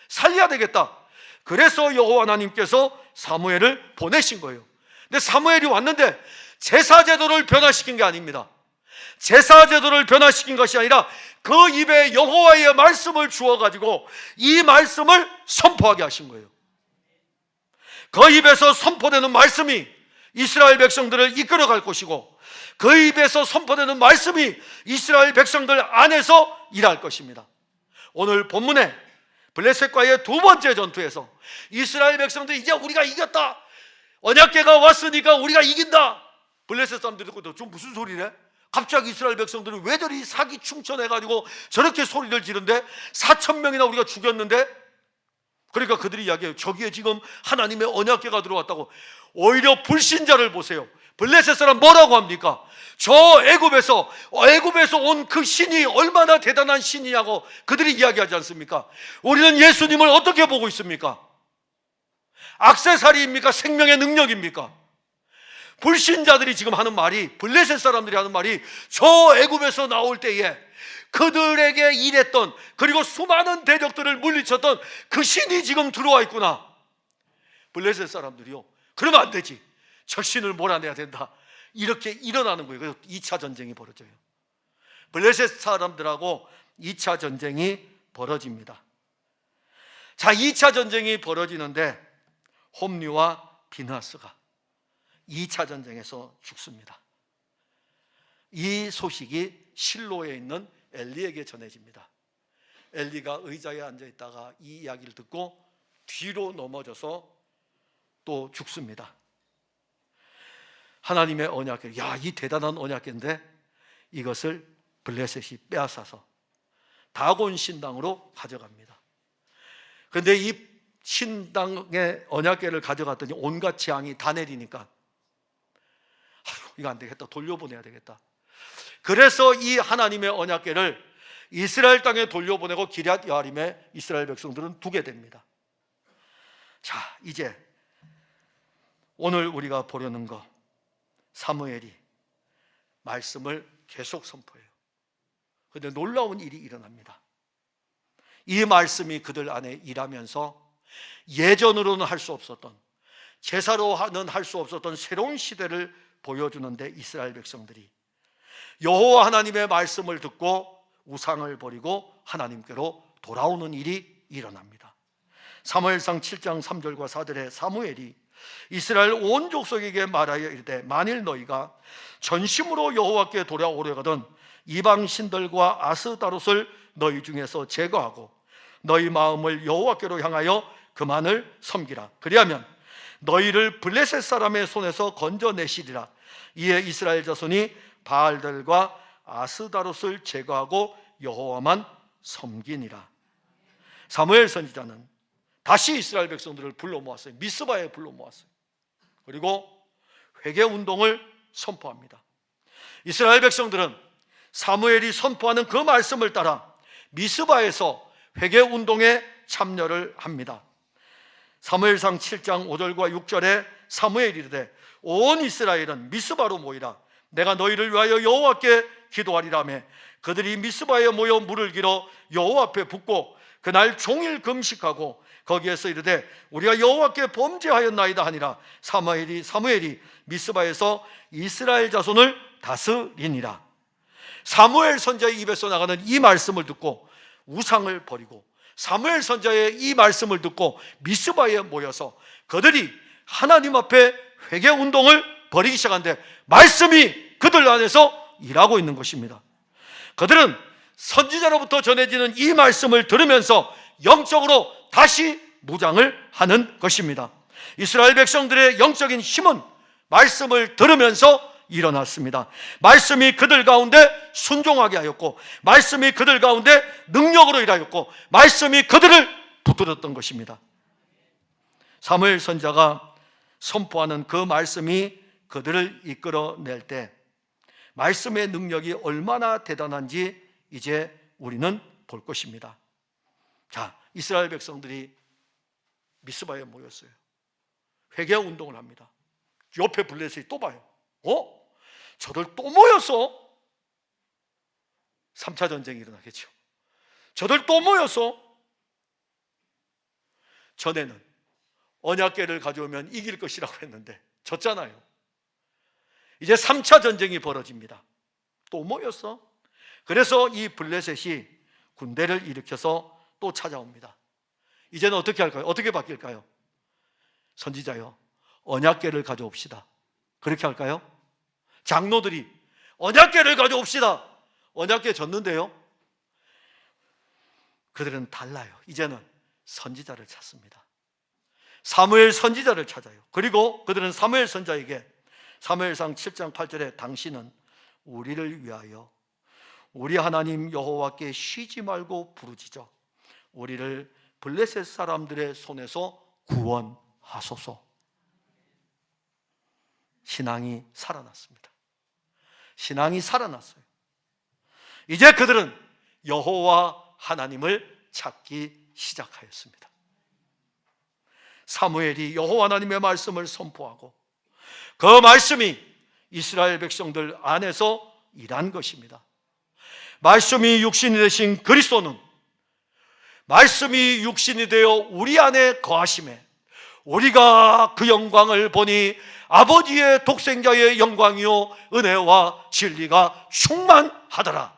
살려야 되겠다. 그래서 여호와 하나님께서 사무엘을 보내신 거예요. 근데 사무엘이 왔는데 제사제도를 변화시킨 게 아닙니다. 제사제도를 변화시킨 것이 아니라 그 입에 여호와의 말씀을 주어가지고 이 말씀을 선포하게 하신 거예요. 그 입에서 선포되는 말씀이 이스라엘 백성들을 이끌어갈 것이고 그 입에서 선포되는 말씀이 이스라엘 백성들 안에서 일할 것입니다. 오늘 본문에 블레셋과의 두 번째 전투에서 이스라엘 백성들이 이제 우리가 이겼다, 언약궤가 왔으니까 우리가 이긴다. 블레셋 사람들이 듣고 좀 무슨 소리래? 갑자기 이스라엘 백성들이 왜 저리 사기 충천해가지고 저렇게 소리를 지른데 4,000명이나 우리가 죽였는데? 그러니까 그들이 이야기해요. 저기에 지금 하나님의 언약궤가 들어왔다고. 오히려 불신자를 보세요. 블레셋 사람 뭐라고 합니까? 저 애굽에서 온 그 신이 얼마나 대단한 신이냐고 그들이 이야기하지 않습니까? 우리는 예수님을 어떻게 보고 있습니까? 액세서리입니까? 생명의 능력입니까? 불신자들이 지금 하는 말이, 블레셋 사람들이 하는 말이, 저 애굽에서 나올 때에 그들에게 일했던, 그리고 수많은 대적들을 물리쳤던 그 신이 지금 들어와 있구나. 블레셋 사람들이요, 그러면 안 되지, 저 신을 몰아내야 된다, 이렇게 일어나는 거예요. 그래서 2차 전쟁이 벌어져요. 블레셋 사람들하고 2차 전쟁이 벌어집니다. 자, 2차 전쟁이 벌어지는데 홈리와 비느하스가 2차 전쟁에서 죽습니다. 이 소식이 실로에 있는 엘리에게 전해집니다. 엘리가 의자에 앉아 있다가 이 이야기를 듣고 뒤로 넘어져서 또 죽습니다. 하나님의 언약궤, 야, 이 대단한 언약궤인데 이것을 블레셋이 빼앗아서 다곤 신당으로 가져갑니다. 그런데 이 신당의 언약궤를 가져갔더니 온갖 재앙이 다 내리니까 이거 안 되겠다, 돌려보내야 되겠다. 그래서 이 하나님의 언약궤를 이스라엘 땅에 돌려보내고 기럇 여아림에 이스라엘 백성들은 두게 됩니다. 자, 이제 오늘 우리가 보려는 거, 사무엘이 말씀을 계속 선포해요. 그런데 놀라운 일이 일어납니다. 이 말씀이 그들 안에 일하면서 예전으로는 할 수 없었던, 제사로는 할 수 없었던 새로운 시대를 보여주는데 이스라엘 백성들이 여호와 하나님의 말씀을 듣고 우상을 버리고 하나님께로 돌아오는 일이 일어납니다. 사무엘상 7장 3절과 4절에 사무엘이 이스라엘 온 족속에게 말하여 이르되 만일 너희가 전심으로 여호와께 돌아오려거든 이방 신들과 아스다롯을 너희 중에서 제거하고 너희 마음을 여호와께로 향하여 그만을 섬기라. 그리하면 너희를 블레셋 사람의 손에서 건져내시리라. 이에 이스라엘 자손이 바알들과 아스다롯을 제거하고 여호와만 섬기니라. 사무엘 선지자는 다시 이스라엘 백성들을 불러 모았어요. 미스바에 불러 모았어요. 그리고 회개 운동을 선포합니다. 이스라엘 백성들은 사무엘이 선포하는 그 말씀을 따라 미스바에서 회개 운동에 참여를 합니다. 사무엘상 7장 5절과 6절에 사무엘이 이르되 온 이스라엘은 미스바로 모이라. 내가 너희를 위하여 여호와께 기도하리라며 그들이 미스바에 모여 물을 길어 여호와 앞에 붓고 그날 종일 금식하고 거기에서 이르되 우리가 여호와께 범죄하였나이다 하니라. 사무엘이 미스바에서 이스라엘 자손을 다스리니라. 사무엘 선지자의 입에서 나가는 이 말씀을 듣고 우상을 버리고 사무엘 선지자의 이 말씀을 듣고 미스바에 모여서 그들이 하나님 앞에 회개 운동을 벌이기 시작하는데 말씀이 그들 안에서 일하고 있는 것입니다. 그들은 선지자로부터 전해지는 이 말씀을 들으면서 영적으로 다시 무장을 하는 것입니다. 이스라엘 백성들의 영적인 힘은 말씀을 들으면서 일어났습니다. 말씀이 그들 가운데 순종하게 하였고 말씀이 그들 가운데 능력으로 일하였고 말씀이 그들을 붙들었던 것입니다. 사무엘 선지자가 선포하는 그 말씀이 그들을 이끌어낼 때 말씀의 능력이 얼마나 대단한지 이제 우리는 볼 것입니다. 자, 이스라엘 백성들이 미스바에 모였어요. 회개 운동을 합니다. 옆에 블레셋이 또 봐요. 저들 또 모여서 3차 전쟁이 일어나겠죠. 저들 또 모여서 전에는 언약궤를 가져오면 이길 것이라고 했는데 졌잖아요. 이제 3차 전쟁이 벌어집니다. 또 모였어. 그래서 이 블레셋이 군대를 일으켜서 또 찾아옵니다. 이제는 어떻게 할까요? 어떻게 바뀔까요? 선지자요, 언약궤를 가져옵시다. 그렇게 할까요? 장로들이 언약궤를 가져옵시다. 언약궤 졌는데요. 그들은 달라요. 이제는 선지자를 찾습니다. 사무엘 선지자를 찾아요. 그리고 그들은 사무엘 선지자에게 사무엘상 7장 8절에 당신은 우리를 위하여 우리 하나님 여호와께 쉬지 말고 부르짖어 우리를 블레셋 사람들의 손에서 구원하소서. 신앙이 살아났습니다. 신앙이 살아났어요. 이제 그들은 여호와 하나님을 찾기 시작하였습니다. 사무엘이 여호와 하나님의 말씀을 선포하고 그 말씀이 이스라엘 백성들 안에서 일한 것입니다. 말씀이 육신이 되신 그리스도는 말씀이 육신이 되어 우리 안에 거하심에 우리가 그 영광을 보니 아버지의 독생자의 영광이요 은혜와 진리가 충만하더라.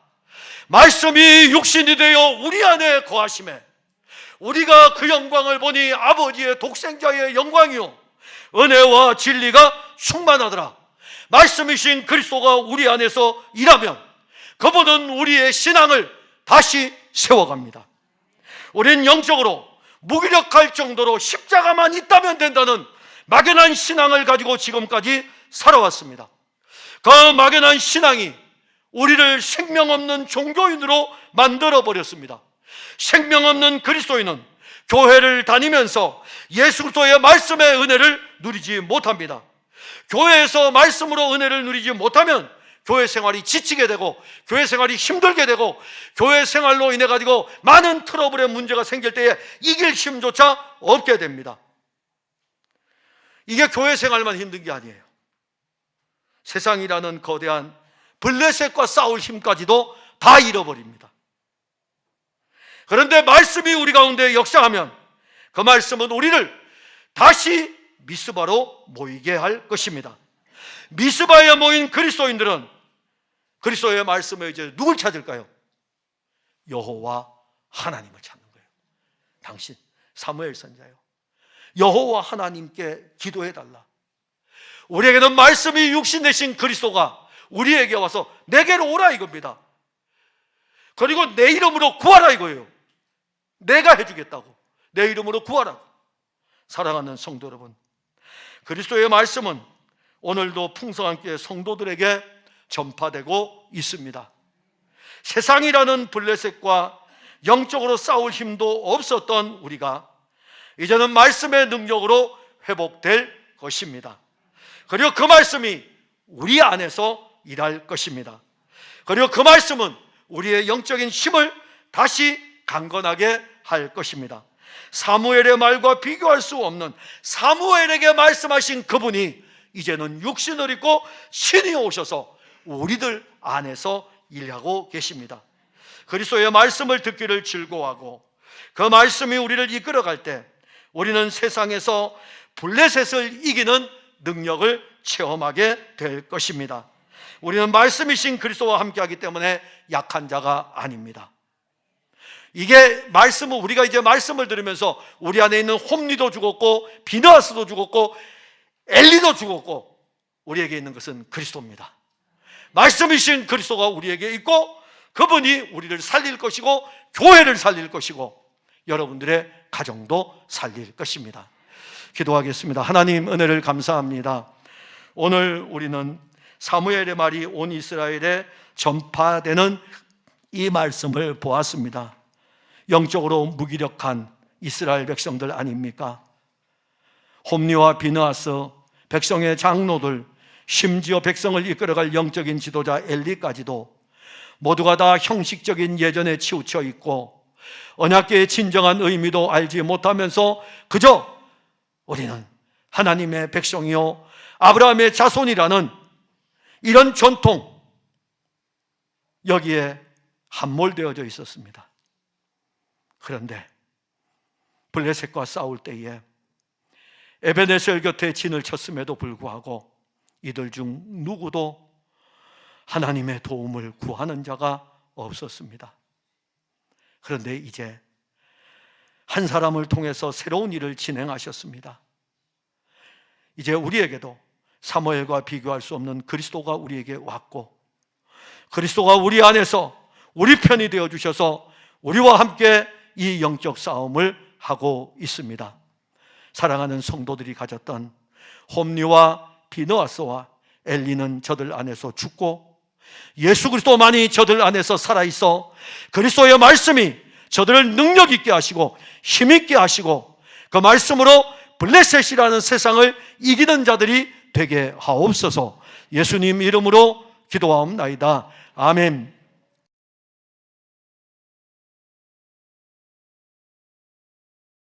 말씀이 육신이 되어 우리 안에 거하심에 우리가 그 영광을 보니 아버지의 독생자의 영광이요 은혜와 진리가 충만하더라. 말씀이신 그리스도가 우리 안에서 일하면 그분은 우리의 신앙을 다시 세워갑니다. 우리는 영적으로 무기력할 정도로 십자가만 있다면 된다는 막연한 신앙을 가지고 지금까지 살아왔습니다. 그 막연한 신앙이 우리를 생명 없는 종교인으로 만들어버렸습니다. 생명 없는 그리스도인은 교회를 다니면서 예수 그리스도의 말씀의 은혜를 누리지 못합니다. 교회에서 말씀으로 은혜를 누리지 못하면 교회 생활이 지치게 되고 교회 생활이 힘들게 되고 교회 생활로 인해 가지고 많은 트러블의 문제가 생길 때에 이길 힘조차 없게 됩니다. 이게 교회 생활만 힘든 게 아니에요. 세상이라는 거대한 블레셋과 싸울 힘까지도 다 잃어버립니다. 그런데 말씀이 우리 가운데 역사하면 그 말씀은 우리를 다시 미스바로 모이게 할 것입니다. 미스바에 모인 그리스도인들은 그리스도의 말씀에 이제 누굴 찾을까요? 여호와 하나님을 찾는 거예요. 당신 사무엘 선지자요, 여호와 하나님께 기도해 달라. 우리에게는 말씀이 육신 되신 그리스도가 우리에게 와서 내게로 오라 이겁니다. 그리고 내 이름으로 구하라 이거예요. 내가 해주겠다고. 내 이름으로 구하라. 사랑하는 성도 여러분, 그리스도의 말씀은 오늘도 풍성한 교회 성도들에게 전파되고 있습니다. 세상이라는 블레셋과 영적으로 싸울 힘도 없었던 우리가 이제는 말씀의 능력으로 회복될 것입니다. 그리고 그 말씀이 우리 안에서 일할 것입니다. 그리고 그 말씀은 우리의 영적인 힘을 다시 강건하게 할 것입니다. 사무엘의 말과 비교할 수 없는 사무엘에게 말씀하신 그분이 이제는 육신을 입고 신이 오셔서 우리들 안에서 일하고 계십니다. 그리스도의 말씀을 듣기를 즐거워하고 그 말씀이 우리를 이끌어갈 때 우리는 세상에서 블레셋을 이기는 능력을 체험하게 될 것입니다. 우리는 말씀이신 그리스도와 함께하기 때문에 약한 자가 아닙니다. 이게 말씀은 우리가 이제 말씀을 들으면서 우리 안에 있는 홈리도 죽었고 비느하스도 죽었고 엘리도 죽었고 우리에게 있는 것은 그리스도입니다. 말씀이신 그리스도가 우리에게 있고 그분이 우리를 살릴 것이고 교회를 살릴 것이고 여러분들의 가정도 살릴 것입니다. 기도하겠습니다. 하나님 은혜를 감사합니다. 오늘 우리는 사무엘의 말이 온 이스라엘에 전파되는 이 말씀을 보았습니다. 영적으로 무기력한 이스라엘 백성들 아닙니까? 홈리와 비느하스, 백성의 장로들, 심지어 백성을 이끌어갈 영적인 지도자 엘리까지도 모두가 다 형식적인 예전에 치우쳐 있고 언약궤의 진정한 의미도 알지 못하면서 그저 우리는 하나님의 백성이요 아브라함의 자손이라는 이런 전통, 여기에 함몰되어져 있었습니다. 그런데 블레셋과 싸울 때에 에베네셀 곁에 진을 쳤음에도 불구하고 이들 중 누구도 하나님의 도움을 구하는 자가 없었습니다. 그런데 이제 한 사람을 통해서 새로운 일을 진행하셨습니다. 이제 우리에게도 사무엘과 비교할 수 없는 그리스도가 우리에게 왔고 그리스도가 우리 안에서 우리 편이 되어주셔서 우리와 함께 이 영적 싸움을 하고 있습니다. 사랑하는 성도들이 가졌던 홈리와 비느하스와 엘리는 저들 안에서 죽고 예수 그리스도만이 저들 안에서 살아있어 그리스도의 말씀이 저들을 능력 있게 하시고 힘 있게 하시고 그 말씀으로 블레셋이라는 세상을 이기는 자들이 되게 하옵소서. 예수님 이름으로 기도하옵나이다. 아멘.